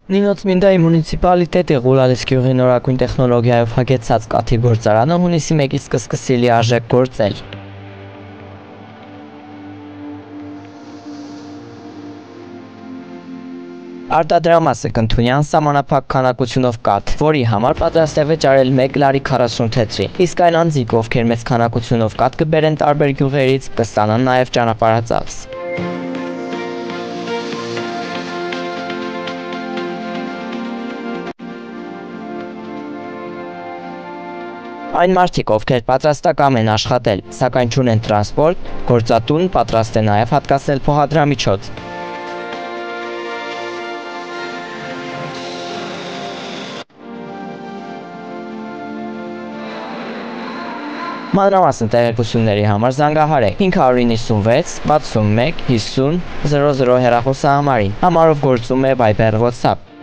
Նինոցմինդայի մունիցիպալիտետի Ղուլալիս գյուղի նորագույն տեխնոլոգիայով հագեցած կաթի գործարանը հունիսի 1-ից կսկսի լիարժեք գործել։ Արտադրամասը կընդունի սահմանափակ քանակությունով կաթ, որի համար պատրաստ է վճարել 1 լարի 40 թեթրի, իսկ այն անձիկ, ովքեր մեծ քանակությունով կաթ կբերեն տարբեր գյուղերից, կստանան նաև ճանապարհածախս։ Այն մարդիկ, ովքեր պատրաստակամ են աշխատել, սակայն չունեն տրանսպորտ, գործատուն պատրաստ է նաև հատկացնել փոխադրամիջոց։ Մանրամասն տեղեկությունների համար զանգահարեք 596 61 50 00 հեռախոսահամարին, համարով գործում է Viber WhatsApp։